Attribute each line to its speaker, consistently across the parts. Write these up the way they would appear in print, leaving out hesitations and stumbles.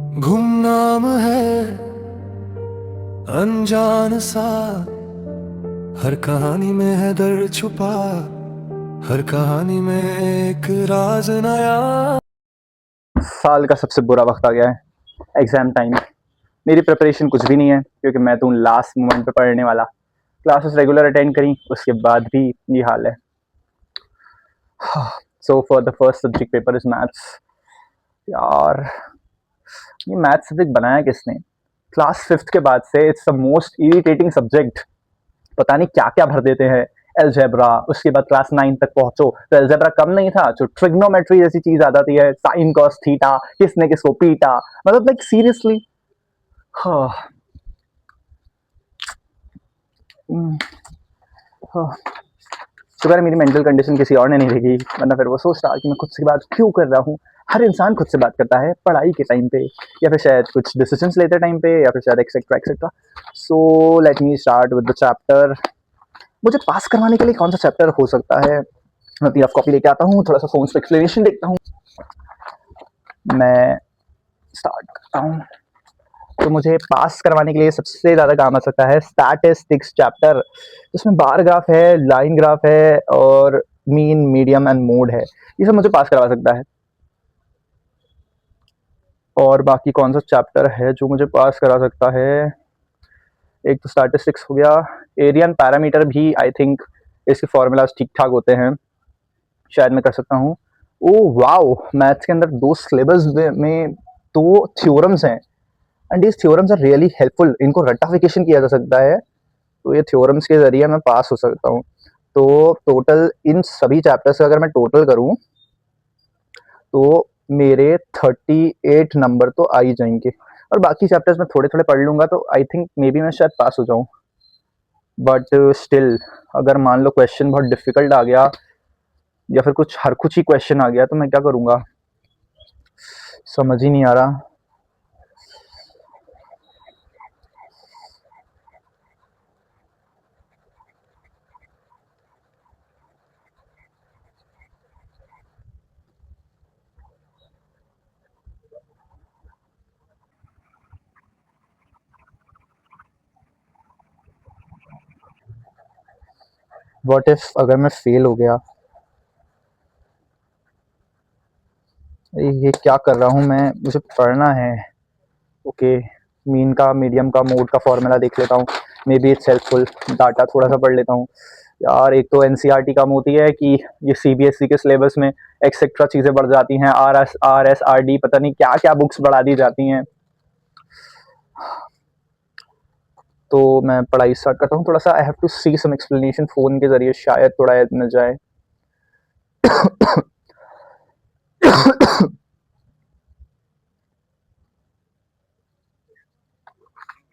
Speaker 1: गुमनाम है अनजान सा, हर कहानी में है दर्द छुपा, हर कहानी में एक राज नया।
Speaker 2: साल का सबसे बुरा वक्त आ गया है, एग्जाम टाइम। मेरी प्रिपरेशन कुछ भी नहीं है क्योंकि मैं तो लास्ट मोमेंट पे पढ़ने वाला। क्लासेस रेगुलर अटेंड करी, उसके बाद भी ये हाल है। So for the first subject paper is maths. यार, ये मैथ्स सब्जेक्ट बनाया किसने? क्लास फिफ्थ के बाद से it's the most irritating subject. पता नहीं क्या क्या भर देते हैं। एलजेब्रा, उसके बाद क्लास 9 तक पहुंचो तो एलजेब्रा कम नहीं था, जो ट्रिग्नोमेट्री जैसी चीज आ जाती है, साइन कॉस थीटा, किसने किसको पीटा, मतलब लाइक सीरियसली। हाँ। हाँ। शुक्र है मेरी मेंटल कंडीशन किसी और ने नहीं देखी, वरना फिर वो सोचता कि मैं खुद से बात क्यों कर रहा हूँ। हर इंसान खुद से बात करता है पढ़ाई के टाइम पे, या फिर शायद कुछ डिसीजंस लेते टाइम पे, या फिर शायद etcetera etcetera. So let me start with the chapter. मुझे पास करवाने के लिए कौन सा चैप्टर हो सकता है? मैं पीडीएफ कॉपी लेके आता हूँ, थोड़ा सा फोन पे एक्सप्लेनेशन देखता हूँ। मैं स्टार्ट करता हूँ। तो मुझे पास करवाने के लिए सबसे ज़्यादा काम आ सकता है स्टैटिस्टिक्स चैप्टर, जिसमें बार ग्राफ है, लाइन ग्राफ है, और मीन, मीडियम एंड मोड है। ये सब मुझे पास करवा सकता है। और बाकी कौन सा चैप्टर है जो मुझे पास करा सकता है? एक तो स्टैटिस्टिक्स हो गया। एरिया एंड पैरामीटर भी आई थिंक इसके फॉर्मूलाज ठीक ठाक होते हैं, शायद मैं कर सकता हूँ। ओ वाओ, मैथ्स के अंदर दो सिलेबस में दो थ्योरम्स हैं, and these theorems are really helpful. इनको रट्टाफिकेशन किया जा सकता है, तो ये थ्योरम्स के जरिए मैं पास हो सकता हूँ। तो टोटल इन सभी चैप्टर्स का अगर मैं टोटल करूँ तो मेरे 38 नंबर तो आ ही जाएंगे, और बाकी चैप्टर्स में थोड़े थोड़े पढ़ लूंगा तो आई थिंक मे बी मैं शायद पास हो जाऊँ। बट स्टिल, अगर मान लो क्वेश्चन बहुत डिफिकल्ट आ गया, या फिर कुछ हर कुछ ही क्वेश्चन आ गया, तो मैं क्या करूँगा समझ ही नहीं आ रहा। व्हाट इफ अगर मैं फेल हो गया? ये क्या कर रहा हूँ मैं? मुझे पढ़ना है। ओके, मीन का, मीडियम का, मोड का फॉर्मूला देख लेता हूँ, may be it's helpful. Data थोड़ा सा पढ़ लेता हूँ। यार, एक तो एनसीईआरटी काम होती है कि ये सीबीएसई के सिलेबस में एक्सेट्रा चीज़ें बढ़ जाती हैं, आर एस आर डी, पता नहीं क्या क्या बुक्स बढ़ा दी जाती हैं। तो मैं पढ़ाई स्टार्ट करता हूँ थोड़ा सा। I have to see some explanation phone के ज़रिए, शायद थोड़ा मिल जाए।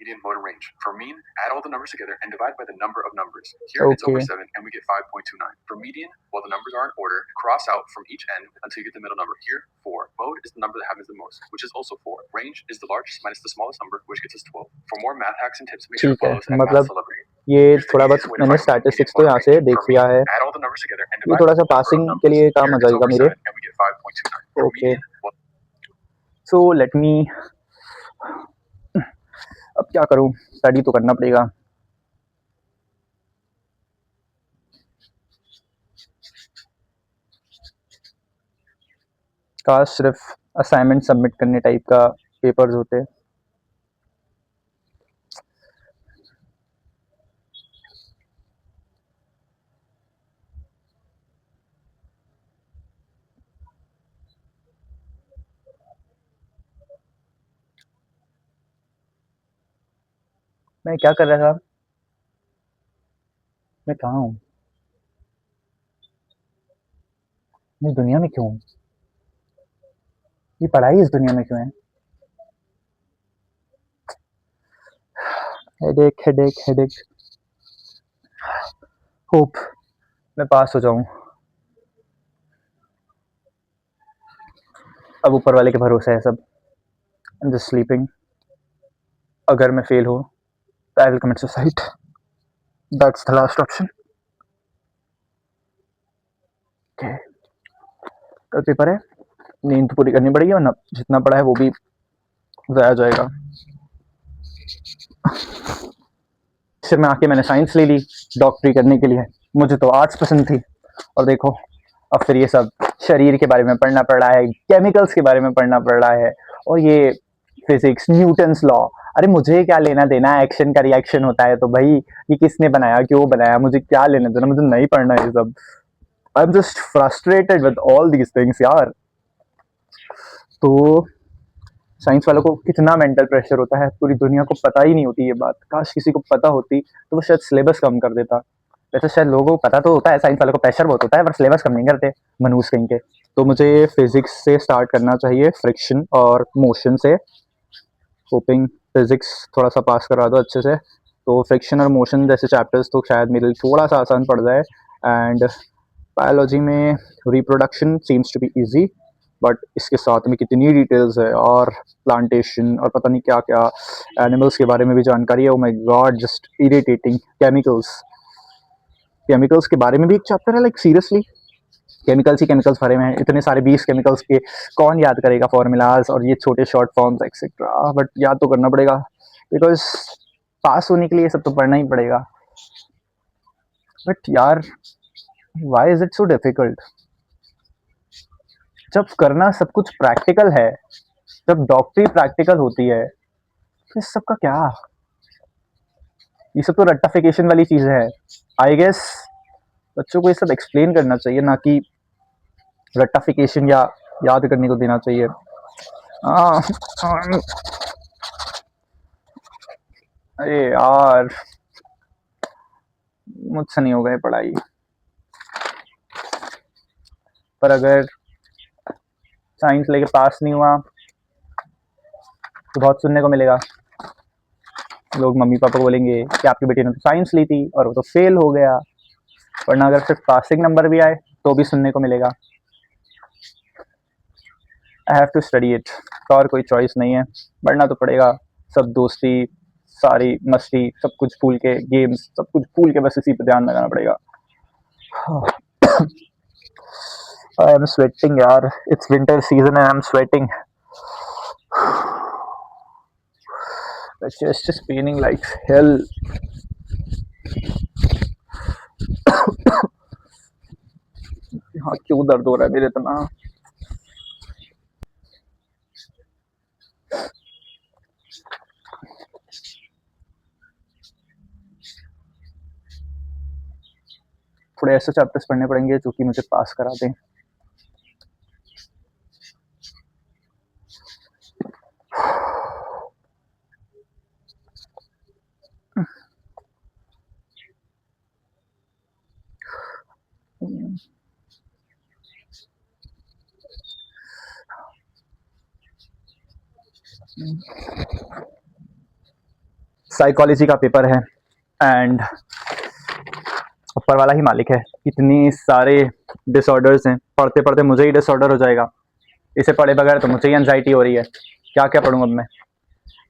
Speaker 2: Median mode range. For mean, add all the numbers together and divide by the number of numbers. Here it's over 7 and we get 5.29. For median, while the numbers are in order, cross out from each end until you get the middle number. Here, 4. Mode is the number that happens the most, which is also 4. Range is the largest minus the smallest number, which gets us 12. For more math hacks and tips, make sure to follow us at Math Celebrity. ये थोड़ा बहुत मैंने statistics तो यहाँ से देख लिया है। ये थोड़ा सा पासिंग के लिए काम आ जाएगा मेरे। ओके, सो लेट मी, अब क्या करूँ? स्टडी तो करना पड़ेगा। काश सिर्फ असाइनमेंट सबमिट करने टाइप का पेपर्स होते। मैं क्या कर रहा था? मैं कहाँ हूँ? मैं इस दुनिया में क्यों हूँ? ये पढ़ाई इस दुनिया में क्यों है? Headache headache headache. होप मैं पास हो जाऊँ। अब ऊपर वाले के भरोसे है सब। I am just sleeping. अगर मैं फेल हो तो I will commit suicide. That's the last option. कल पेपर है, नींद पूरी करनी पड़ेगी, वरना जितना पड़ा है वो भी जाया जाएगा। फिर में आके मैंने साइंस ले ली डॉक्टरी करने के लिए। मुझे तो आर्ट्स पसंद थी, और देखो अब फिर ये सब शरीर के बारे में पढ़ना पड़ रहा है, केमिकल्स के बारे में पढ़ना पड़ रहा है, और ये फिजिक्स, न्यूटन्स लॉ। अरे मुझे क्या लेना देना, एक्शन का रिएक्शन होता है तो भाई ये किसने बनाया, क्यों बनाया, मुझे क्या लेना देना, मुझे नहीं पढ़ना ये सब। I am just frustrated with all these things यार। तो साइंस वालों को कितना मेंटल प्रेशर होता है, पूरी दुनिया को पता ही नहीं होती ये बात। काश किसी को पता होती तो वो शायद सिलेबस कम कर देता। वैसे शायद लोगों को पता तो होता है, साइंस वालों को प्रेशर बहुत होता है, पर सिलेबस कम नहीं करते मनूस कहीं के। तो मुझे फिजिक्स से स्टार्ट करना चाहिए, फ्रिक्शन और मोशन से। होपिंग फिजिक्स थोड़ा सा पास करा दो अच्छे से, तो फ्रिक्शन और मोशन जैसे चैप्टर्स तो शायद मेरे लिए थोड़ा सा आसान पड़ जाए। एंड बायोलॉजी में reproduction seems to be easy, but इसके साथ में कितनी डिटेल्स है, और प्लांटेशन और पता नहीं क्या क्या एनिमल्स के बारे में भी जानकारी है। ओ my God, just irritating. Chemicals, chemicals के बारे में भी एक चैप्टर है, लाइक सीरियसली केमिकल्स ही केमिकल्स भरे हुए हैं, इतने सारे 20 केमिकल्स के कौन याद करेगा फॉर्मूलाज और ये छोटे शॉर्ट फॉर्म्स एक्सेट्रा। बट याद तो करना पड़ेगा, बिकॉज पास होने के लिए सब तो पढ़ना ही पड़ेगा। बट यार why is it so difficult? जब करना सब कुछ प्रैक्टिकल है, जब डॉक्टरी प्रैक्टिकल होती है, तो इस सब का क्या? ये सब तो रट्टाफिकेशन वाली चीजें है। आई गेस बच्चों को ये सब एक्सप्लेन करना चाहिए, ना कि रट्टाफिकेशन या याद करने को देना चाहिए। हाँ, अरे यार मुझसे नहीं होगा ये पढ़ाई। पर अगर साइंस लेके पास नहीं हुआ तो बहुत सुनने को मिलेगा। लोग मम्मी पापा को बोलेंगे कि आपकी बेटी ने तो साइंस ली थी और वो तो फेल हो गया। वरना अगर सिर्फ पासिंग नंबर भी आए तो भी सुनने को मिलेगा। I have to study it, तो और कोई चॉइस नहीं है, पढ़ना तो पड़ेगा। सब दोस्ती, सारी मस्ती, सब कुछ भूल के, गेम्स सब कुछ भूल के बस इसी पे ध्यान लगाना पड़ेगा। आई एम स्वेटिंग यार, it's winter season and I am sweating. My chest is paining like hell. यहाँ क्यों दर्द हो रहा है मेरे इतना? थोड़े ऐसे चैप्टर्स पढ़ने पड़ेंगे जो कि मुझे पास करा दें। साइकोलॉजी का पेपर है, एंड ऊपर वाला ही मालिक है। इतनी सारे डिसऑर्डर्स हैं, पढ़ते पढ़ते मुझे ही डिसऑर्डर हो जाएगा। इसे पढ़े बगैर तो मुझे ही एंजाइटी हो रही है। क्या क्या पढ़ूँ अब मैं?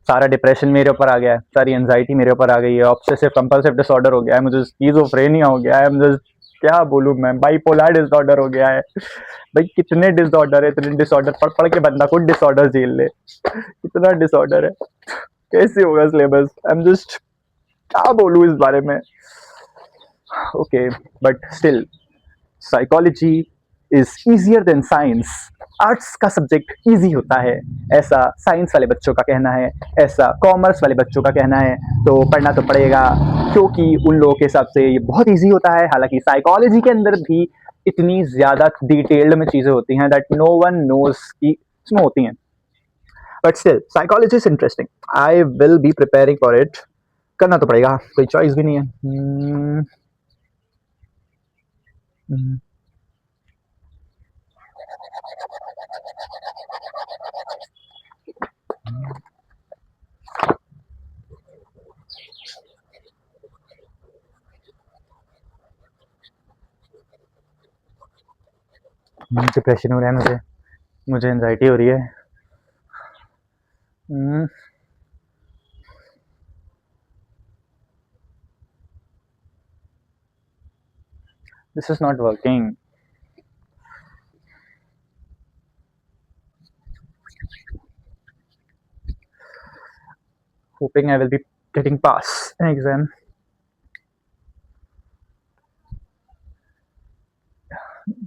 Speaker 2: सारा डिप्रेशन मेरे ऊपर आ गया है, सारी एंजाइटी मेरे ऊपर आ गई है, ऑब्सेसिव कंपल्सिव डिसऑर्डर हो गया है, मुझे स्किज़ोफ्रेनिया हो गया है, मुझे क्या बोलूँ मैं, बाइपोलर डिसऑर्डर हो गया है। भाई कितने डिसऑर्डर है, इतने डिसऑर्डर पढ़ पढ़ के बंदा खुद डिसऑर्डर झेल ले। कितना डिसऑर्डर है, कैसे होगा सिलेबस? आई एम जस्ट, क्या बोलूँ इस बारे में? Okay, but still psychology is easier than science. Arts का सब्जेक्ट इजी होता है, ऐसा साइंस वाले बच्चों का कहना है, ऐसा कॉमर्स वाले बच्चों का कहना है। तो पढ़ना तो पड़ेगा, क्योंकि उन लोगों के हिसाब से ये बहुत इजी होता है। हालांकि साइकोलॉजी के अंदर भी इतनी ज्यादा डिटेल्ड में चीजें होती हैं दैट नो वन नोज की इसमें होती हैं। But still psychology is interesting, I will be preparing for it. करना तो पड़ेगा, कोई चॉइस भी नहीं है। डिप्रेशन हो रहा है मुझे, मुझे एंजाइटी हो रही है। This is not working. Hoping I will be getting pass in exam.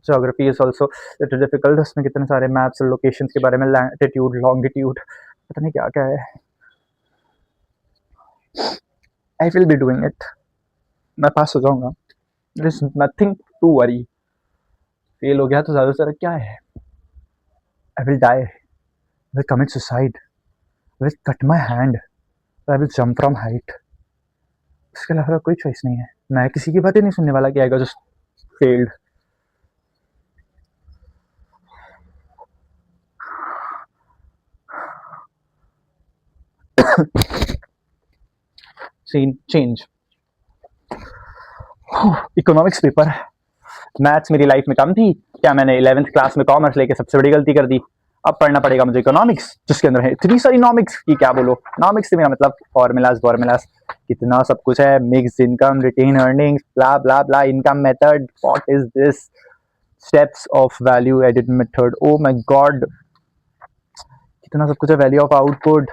Speaker 2: Geography is also little difficult. उसमें कितने सारे maps और locations के बारे में, latitude, longitude, पता नहीं क्या क्या है. I will be doing it. मैं पास हो जाऊंगा. There is nothing to worry. Fail हो गया तो ज़्यादा से ज़्यादा क्या है? I will die. I will commit suicide. I will cut my hand. I will jump from height. इसके अलावा कोई choice नहीं है. मैं किसी की बातें नहीं सुनने वाला कि I got just failed. Scene change. Economics paper. Maths मेरी लाइफ में कम थी क्या? मैंने 11th क्लास में कॉमर्स लेके सबसे बड़ी गलती कर दी. अब पढ़ना पड़ेगा मुझे इकोनॉमिक्स, जिसके अंदर है इतनी सारी नॉमिक्स की क्या बोलो. नॉमिक्स से मेरा मतलब फॉर्मूलाज कितना सब कुछ है. Mix income, retained earnings, blah blah blah, income method, what is this, steps of value added method. Oh my god, कितना सब कुछ है. Value of output,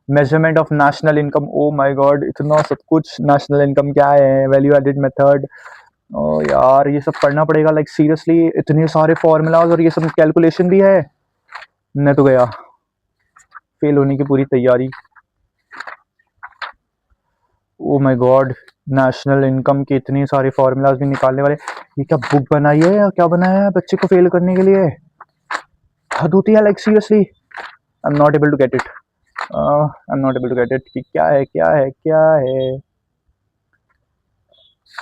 Speaker 2: measurement of national income. Oh my god, इतना सब कुछ. नेशनल इनकम क्या है, value added method. ओ यार, ये सब पढ़ना पड़ेगा. लाइक सीरियसली, इतने सारे फॉर्मूलाज और ये सब कैलकुलेशन भी है. मैं तो गया, फेल होने की पूरी तैयारी. ओ माय गॉड, नेशनल इनकम के इतने सारे फॉर्मूलाज भी निकालने वाले. ये क्या बुक बनाई है या क्या बनाया है बच्चे को फेल करने के लिए? हद होती है. Like seriously, I am not able to get it. I am not able to get it कि क्या है क्या है क्या है.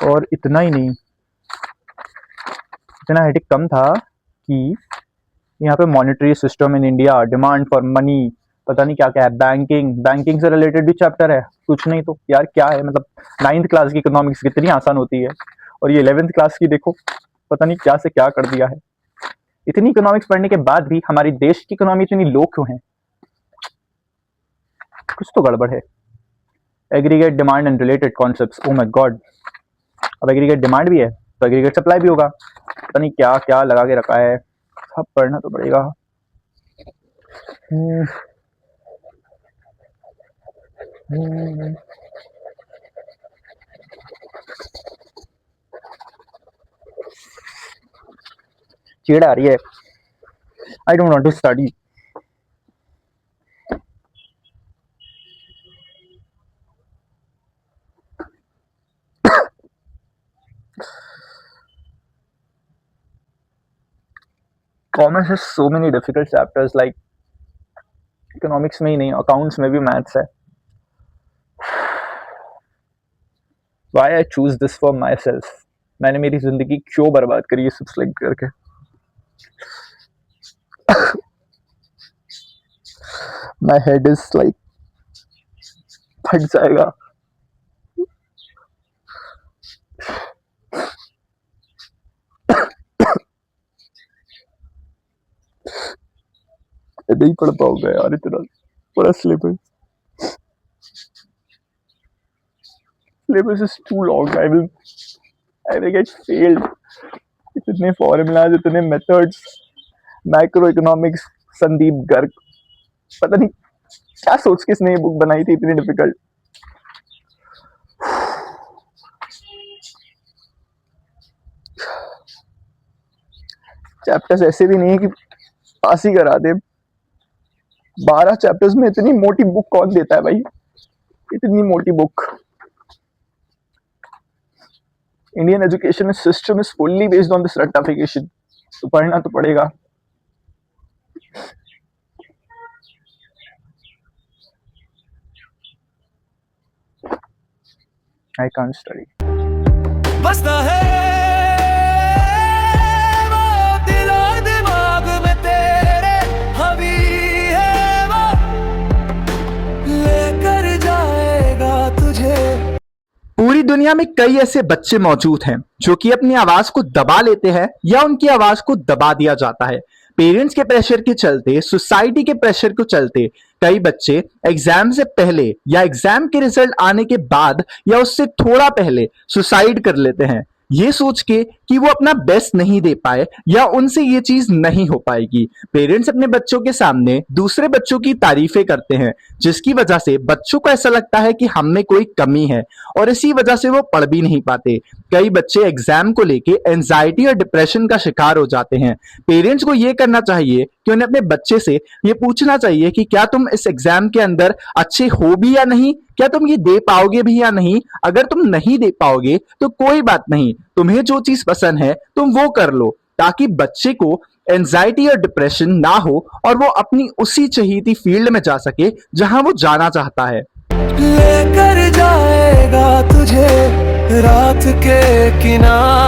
Speaker 2: और इतना ही नहीं, इतना हेडेक कम था कि यहाँ पे monetary system in India, demand for money, पता नहीं क्या क्या है. बैंकिंग से रिलेटेड भी चैप्टर है. कुछ नहीं तो यार क्या है. मतलब 9th क्लास की इकोनॉमिक्स कितनी आसान होती है और ये 11th क्लास की देखो, पता नहीं क्या से क्या कर दिया है. इतनी इकोनॉमिक्स पढ़ने के बाद भी हमारी देश की इकोनॉमी इतनी लो क्यों है? कुछ तो गड़बड़ है. Aggregate demand and related concepts. O my God, अब एग्रीगेट डिमांड भी है तो एग्रीगेट सप्लाई भी होगा. पता नहीं क्या क्या लगा के रखा है. सब पढ़ना तो पड़ेगा. चिढ़ आ रही है. I don't want to study. Commerce has so many difficult chapters. like economics में ही नहीं, अकाउंट्स में भी मैथ्स है. Why I choose this for myself? मैंने मेरी जिंदगी क्यों बर्बाद करी ये सब सिलेक्ट करके? My head is like फट जाएगा. नहीं पढ़ पाऊंगा यार इतना पूरा syllabus. Syllabus is too long. I will get failed. इतने फॉर्मूलाज, इतने methods, macro economics, Sandeep Garg, पता नहीं क्या सोच के इसने ये बुक बनाई थी इतनी डिफिकल्ट. चैप्टर्स ऐसे भी नहीं है कि पास ही करा दे. 12 चैप्टर्स में इतनी मोटी बुक कौन देता है भाई? इतनी मोटी book. Indian education system is fully based on this रट्टाफिकेशन. तो पढ़ना तो पड़ेगा. I can't study.
Speaker 1: बसता है वो दिलो दिमाग में तेरे, हवी है वो लेकर जाएगा तुझे.
Speaker 2: पूरी दुनिया में कई ऐसे बच्चे मौजूद हैं जो कि अपनी आवाज को दबा लेते हैं या उनकी आवाज को दबा दिया जाता है. पेरेंट्स के प्रेशर के चलते, सोसाइटी के प्रेशर को चलते कई बच्चे एग्जाम से पहले या एग्जाम के रिजल्ट आने के बाद या उससे थोड़ा पहले सुसाइड कर लेते हैं, ये सोच के
Speaker 3: कि वो अपना बेस्ट नहीं दे पाए या उनसे ये चीज नहीं हो पाएगी। पेरेंट्स अपने बच्चों के सामने दूसरे बच्चों की तारीफें करते हैं, जिसकी वजह से बच्चों को ऐसा लगता है कि हम में कोई कमी है और इसी वजह से वो पढ़ भी नहीं पाते। कई बच्चे एग्जाम को लेके एंजाइटी और डिप्रेशन का शिकार हो जाते हैं। पेरेंट्स को ये करना चाहिए कि उन्हें अपने बच्चे से ये पूछना चाहिए कि क्या तुम इस एग्जाम के अंदर अच्छे हो भी या नहीं, क्या तुम ये दे पाओगे भी या नहीं। अगर तुम नहीं दे पाओगे तो कोई बात नहीं, तुम्हें जो चीज पसंद है तुम वो कर लो, ताकि बच्चे को एंजाइटी और डिप्रेशन ना हो और वो अपनी उसी चहीती फील्ड में जा सके जहां वो जाना चाहता है।
Speaker 1: लेकर जाएगा तुझे रात के किनारे।